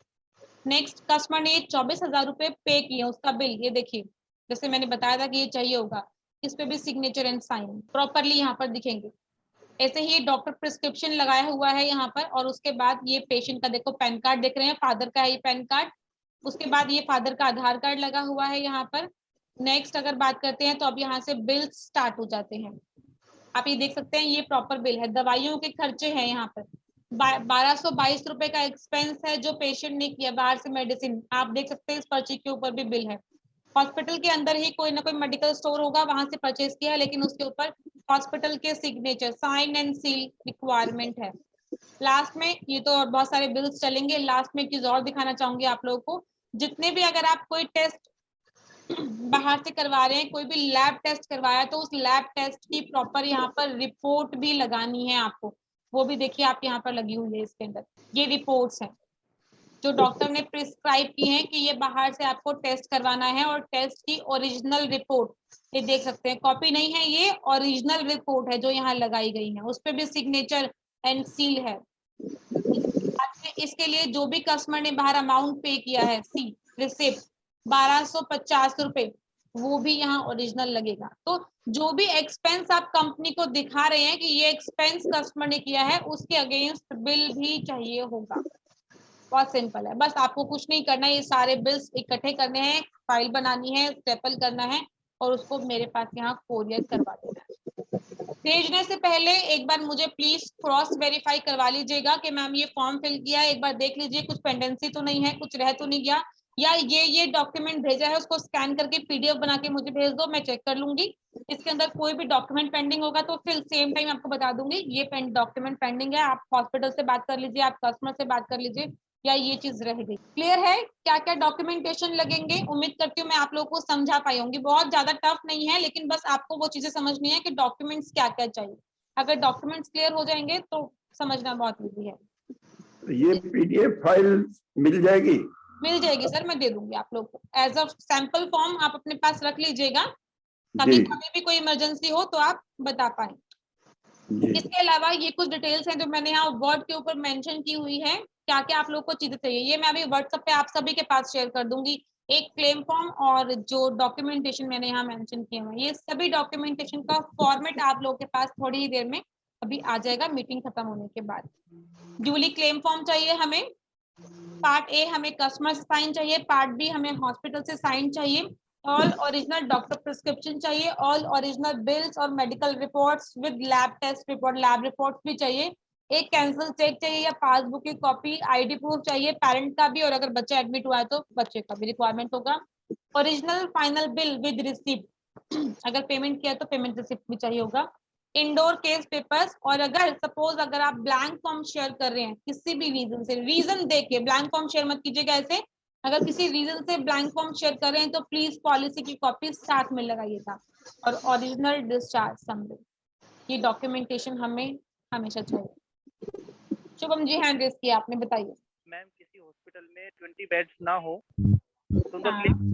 नेक्स्ट, कस्टमर ने 24,000 रुपए पे किए, उसका बिल ये देखिए, जैसे मैंने बताया था कि ये चाहिए होगा, इस पे भी सिग्नेचर एंड साइन प्रॉपरली यहाँ पर दिखेंगे। ऐसे ही डॉक्टर प्रिस्क्रिप्शन लगाया हुआ है यहाँ पर, और उसके बाद ये पेशेंट का देखो पैन कार्ड देख रहे हैं, फादर का है ये पैन कार्ड। उसके बाद ये फादर का आधार कार्ड लगा हुआ है यहाँ पर। नेक्स्ट अगर बात करते हैं तो अब यहाँ से बिल स्टार्ट हो जाते हैं। आप ये देख सकते हैं ये प्रॉपर बिल है, दवाइयों के खर्चे हैं यहाँ पर 1222 रुपए का एक्सपेंस है जो पेशेंट ने किया बाहर से मेडिसिन। आप देख सकते हैं इस पर्ची के ऊपर भी बिल है। हॉस्पिटल के अंदर ही कोई ना कोई मेडिकल स्टोर होगा, वहां से परचेज किया है, लेकिन उसके ऊपर हॉस्पिटल के signature, sign and seal requirement है। लास्ट में ये तो और बहुत सारे बिल्स चलेंगे। लास्ट में एक चीज और दिखाना चाहूंगी आप लोगों को, जितने भी अगर आप कोई टेस्ट बाहर से करवा रहे हैं, कोई भी लैब टेस्ट करवाया तो उस लैब टेस्ट की प्रॉपर यहाँ पर रिपोर्ट भी लगानी है आपको। वो भी देखिए आप यहाँ पर लगी हुई है इसके अंदर, ये रिपोर्ट्स हैं जो डॉक्टर ने प्रिस्क्राइब की हैं कि ये बाहर से आपको टेस्ट करवाना है, और टेस्ट की ओरिजिनल रिपोर्ट ये देख सकते हैं, कॉपी नहीं है, ये ओरिजिनल रिपोर्ट है जो यहाँ लगाई गई है, उस पर भी सिग्नेचर एंड सील है। इसके लिए जो भी कस्टमर ने बाहर अमाउंट पे किया है, सी रिसिप्ट 1250 रुपए, वो भी यहाँ ओरिजिनल लगेगा। तो जो भी एक्सपेंस आप कंपनी को दिखा रहे हैं कि ये एक्सपेंस कस्टमर ने किया है, उसके अगेंस्ट बिल भी चाहिए होगा। बहुत सिंपल है, बस आपको कुछ नहीं करना है, ये सारे बिल्स इकट्ठे करने हैं, फाइल बनानी है, स्टेपल करना है और उसको मेरे पास यहाँ कोरियर करवा देना है। भेजने से पहले एक बार मुझे प्लीज क्रॉस वेरीफाई करवा लीजिएगा कि मैम ये फॉर्म फिल किया है, एक बार देख लीजिए कुछ पेंडेंसी तो नहीं है, कुछ रह तो नहीं गया, या ये डॉक्यूमेंट भेजा है उसको स्कैन करके पीडीएफ बना के मुझे भेज दो, मैं चेक कर लूंगी। इसके अंदर कोई भी डॉक्यूमेंट पेंडिंग होगा तो फिर सेम टाइम आपको बता दूंगी ये डॉक्यूमेंट पेंडिंग है, आप हॉस्पिटल से बात कर लीजिए, आप कस्टमर से बात कर लीजिए, या ये चीज रह गई। क्लियर है क्या क्या डॉक्यूमेंटेशन लगेंगे? उम्मीद करती हूँ मैं आप लोगों को समझा पाई होंगी, बहुत ज्यादा टफ नहीं है, लेकिन बस आपको वो चीजें समझनी है कि डॉक्यूमेंट्स क्या क्या चाहिए। अगर डॉक्यूमेंट्स क्लियर हो जाएंगे तो समझना बहुत ईजी है। ये पीडीएफ फाइल मिल जाएगी? मिल जाएगी सर, मैं दे दूंगी आप लोग को एज अ सैंपल फॉर्म, आप अपने पास रख लीजिएगा ताकि कभी भी कोई इमरजेंसी हो तो आप बता पाए। इसके अलावा ये कुछ डिटेल्स हैं जो मैंने यहाँ वर्ड के ऊपर मेंशन की हुई है, क्या क्या आप लोग को चीजें चाहिए, ये मैं अभी व्हाट्सएप पे आप सभी के पास शेयर कर दूंगी। एक क्लेम फॉर्म और जो डॉक्यूमेंटेशन मैंने यहाँ मेंशन किया हुआ है, ये सभी डॉक्यूमेंटेशन का फॉर्मेट आप लोगों के पास थोड़ी ही देर में अभी आ जाएगा मीटिंग खत्म होने के बाद। ड्यूली क्लेम फॉर्म चाहिए हमें, पार्ट ए हमें कस्टमर से साइन चाहिए, पार्ट बी हमें हॉस्पिटल से साइन चाहिए, ऑल ओरिजिनल डॉक्टर प्रिस्क्रिप्शन चाहिए, ऑल ओरिजिनल बिल्स और medical reports with lab test report, lab reports भी चाहिए, एक कैंसिल चेक चाहिए या पासबुक की कॉपी, आईडी प्रूफ चाहिए पेरेंट का भी, और अगर बच्चा एडमिट हुआ है तो बच्चे का भी रिक्वायरमेंट होगा, original final bill with receipt, अगर पेमेंट किया तो पेमेंट रिसिप्ट भी चाहिए होगा। इंडोर केस पेपर्स, और अगर सपोज अगर आप ब्लैंक फॉर्म शेयर कर रहे हैं किसी भी रीजन से, रीजन देके ब्लैंक फॉर्म शेयर मत कीजिएगा ऐसे, अगर किसी रीजन से ब्लैंक फॉर्म शेयर कर रहे हैं तो प्लीज पॉलिसी की कॉपी साथ में लगाइएगा, और ओरिजिनल डिस्चार्ज समरी, ये डॉक्यूमेंटेशन हमें हमेशा चाहिए। शुभम जी हैंड रेज किया आपने, बताइए। मैम किसी हॉस्पिटल में 20 बेड्स ना हो तो उनका क्लेम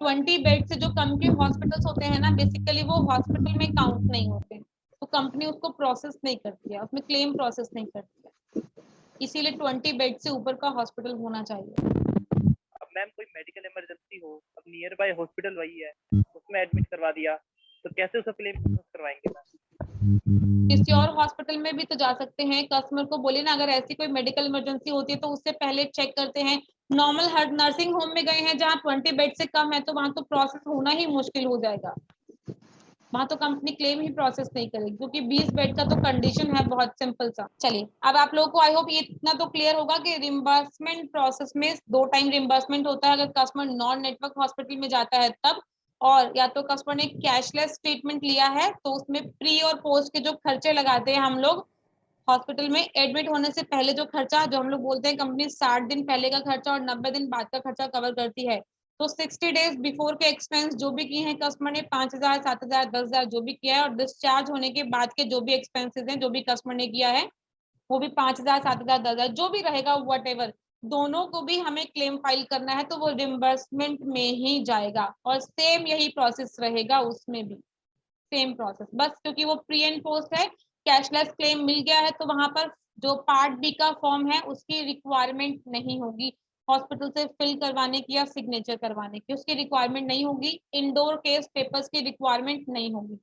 20 बेड से जो कम के हॉस्पिटल्स होते हैं ना, बेसिकली वो हॉस्पिटल में काउंट नहीं होते, तो कंपनी उसको प्रोसेस नहीं करती है, उसमें क्लेम प्रोसेस नहीं करती है, इसीलिए 20 बेड से ऊपर का हॉस्पिटल होना चाहिए। अब मैम कोई मेडिकल इमरजेंसी हो, अब नियर बाय हॉस्पिटल वही है, उसमें एडमिट करवा दिया, तो कैसे उसका क्लेम करवाएंगे मैम? किसी और हॉस्पिटल में भी तो जा सकते हैं, कस्टमर को बोले ना, अगर ऐसी कोई मेडिकल इमरजेंसी होती है तो उससे पहले चेक करते हैं। नॉर्मल हर नर्सिंग होम में गए हैं जहाँ 20 बेड से कम है, तो वहां तो प्रोसेस होना ही मुश्किल हो जाएगा, वहां तो कंपनी क्लेम ही प्रोसेस नहीं करेगी, क्योंकि 20 बेड का तो कंडीशन है बहुत सिंपल सा। चलिए, अब आप लोगों को आई होप ये इतना तो क्लियर होगा कि रिम्बर्समेंट प्रोसेस में 2 टाइम रिम्बर्समेंट होता है, अगर कस्टमर नॉन नेटवर्क हॉस्पिटल में जाता है तब, और या तो कस्टमर ने कैशलेस ट्रीटमेंट लिया है तो उसमें प्री और पोस्ट के जो खर्चे लगाते हैं हम लोग हॉस्पिटल में एडमिट होने से पहले, जो खर्चा जो हम लोग बोलते हैं कंपनी 60 दिन पहले का खर्चा और 90 दिन बाद का खर्चा कवर करती है, तो 60 डेज बिफोर के एक्सपेंस जो भी किए हैं कस्टमर ने, 5,000 7,000 10,000 जो भी किया है, और डिस्चार्ज होने के बाद के जो भी एक्सपेंसेस हैं जो भी कस्टमर ने किया है, वो भी 5,000 7,000 10,000 जो भी रहेगा वट दोनों को भी हमें क्लेम फाइल करना है, तो वो रिम्बर्समेंट में ही जाएगा, और सेम यही प्रोसेस रहेगा उसमें भी, सेम प्रोसेस, बस क्योंकि वो प्री एंड पोस्ट है, कैशलेस क्लेम मिल गया है, तो वहां पर जो पार्ट बी का फॉर्म है उसकी रिक्वायरमेंट नहीं होगी हॉस्पिटल से फिल करवाने की या सिग्नेचर करवाने की, उसकी रिक्वायरमेंट नहीं होगी। इंडोर केस पेपर्स की रिक्वायरमेंट नहीं होगी,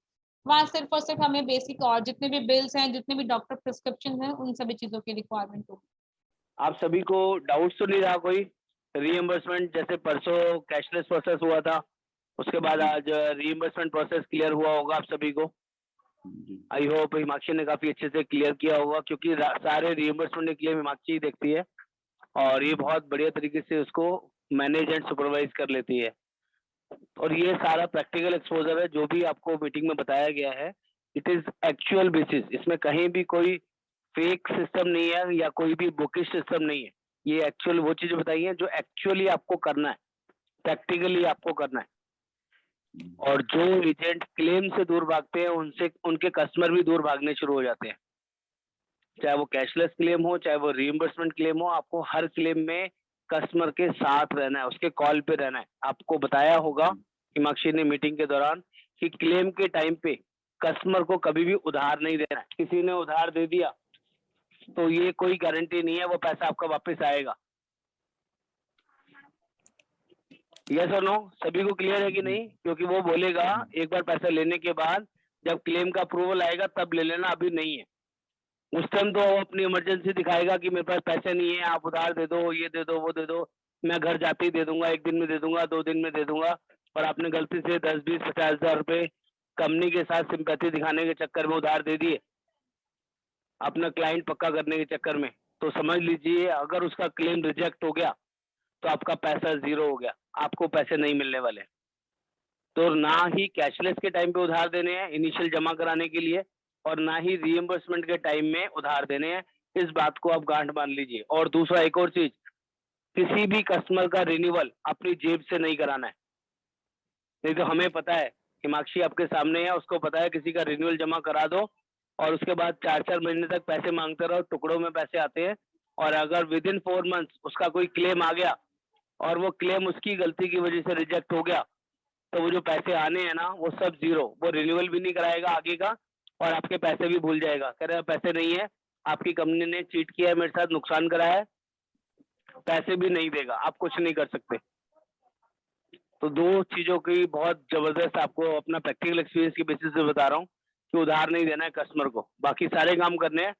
वहां सिर्फ और सिर्फ हमें बेसिक और जितने भी बिल्स हैं, जितने भी डॉक्टर प्रिस्क्रिप्शन हैं, उन सभी चीजों की रिक्वायरमेंट होगी। आप सभी को डाउट्स तो नहीं रहा कोई? रीइंबर्समेंट जैसे परसों कैशलेस प्रोसेस हुआ था, उसके बाद आज रीइंबर्समेंट प्रोसेस क्लियर हुआ होगा आप सभी को। आई होप हिमाक्षी ने काफी अच्छे से क्लियर किया होगा, क्योंकि सारे रीइंबर्समेंट के लिए हिमाक्षी ही देखती है और ये बहुत बढ़िया तरीके से उसको मैनेज एंड सुपरवाइज कर लेती है। और ये सारा प्रैक्टिकल एक्सपोजर है जो भी आपको मीटिंग में बताया गया है, इट इज एक्चुअल बेसिस, इसमें कहीं भी कोई फेक सिस्टम नहीं है या कोई भी बुकिश सिस्टम नहीं है। ये एक्चुअल वो चीजें बताई हैं जो एक्चुअली आपको करना है, प्रैक्टिकली आपको करना है। और जो एजेंट क्लेम से दूर भागते हैं उनसे उनके कस्टमर भी दूर भागने शुरू हो जाते हैं, चाहे वो कैशलेस क्लेम हो चाहे वो रीइंबर्समेंट क्लेम हो। आपको हर क्लेम में कस्टमर के साथ रहना है, उसके कॉल पे रहना है। आपको बताया होगा हिमाक्षी ने मीटिंग के दौरान कि क्लेम के टाइम पे कस्टमर को कभी भी उधार नहीं देना है। किसी ने उधार दे दिया तो ये कोई गारंटी नहीं है वो पैसा आपका वापस आएगा। यस और नो? सभी को क्लियर है कि नहीं? क्योंकि वो बोलेगा एक बार पैसा लेने के बाद जब क्लेम का अप्रूवल आएगा तब ले लेना, अभी नहीं है। उस टाइम तो वो अपनी इमरजेंसी दिखाएगा कि मेरे पास पैसे नहीं है, आप उधार दे दो, ये दे दो, वो दे दो, मैं घर जाते ही दे दूंगा, 1 दिन में दे दूंगा, 2 दिन में दे दूंगा। और आपने गलती से 10 20 50 हजार रुपए कंपनी के साथ सिंपैथी दिखाने के चक्कर में उधार दे दिए अपना क्लाइंट पक्का करने के चक्कर में, तो समझ लीजिए अगर उसका क्लेम रिजेक्ट हो गया तो आपका पैसा 0 हो गया, आपको पैसे नहीं मिलने वाले। तो ना ही कैशलेस के टाइम पे उधार देने हैं इनिशियल जमा कराने के लिए, और ना ही रीइंबर्समेंट के टाइम में उधार देने हैं। इस बात को आप गांठ बांध लीजिए। और दूसरा एक और चीज, किसी भी कस्टमर का रिन्यूअल अपनी जेब से नहीं कराना है। नहीं तो हमें पता है, हिमाक्षी आपके सामने है, उसको पता है किसी का रिन्यूअल जमा करा दो और उसके बाद 4-4 महीने तक पैसे मांगते रहो, टुकड़ों में पैसे आते हैं। और अगर विद इन 4 मंथ्स उसका कोई क्लेम आ गया और वो क्लेम उसकी गलती की वजह से रिजेक्ट हो गया, तो वो जो पैसे आने हैं ना वो सब 0, वो रिन्यूअल भी नहीं कराएगा आगे का और आपके पैसे भी भूल जाएगा। कह रहे पैसे नहीं है, आपकी कंपनी ने चीट किया है, मेरे साथ नुकसान कराया है, पैसे भी नहीं देगा, आप कुछ नहीं कर सकते। तो 2 चीजों की बहुत जबरदस्त आपको अपना प्रैक्टिकल एक्सपीरियंस की बेसिस पे बता रहा हूँ कि उधार नहीं देना है कस्टमर को, बाकी सारे काम करने हैं,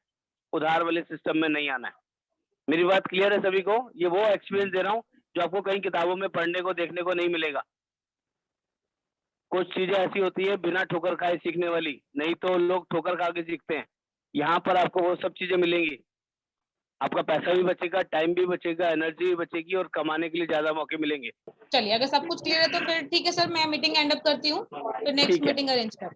उधार वाले सिस्टम में नहीं आना है। मेरी बात क्लियर है सभी को? ये वो एक्सपीरियंस दे रहा हूँ जो आपको कहीं किताबों में पढ़ने को देखने को नहीं मिलेगा। कुछ चीजें ऐसी होती है बिना ठोकर खाए सीखने वाली, नहीं तो लोग ठोकर खा के सीखते हैं। यहाँ पर आपको वो सब चीजें मिलेंगी। आपका पैसा भी बचेगा, टाइम भी बचेगा, एनर्जी भी बचेगी और कमाने के लिए ज्यादा मौके मिलेंगे। चलिए, अगर सब कुछ क्लियर है तो फिर ठीक है सर, मैं मीटिंग एंड अप करती हूँ, फिर नेक्स्ट ठीक है। मीटिंग अरेंज कर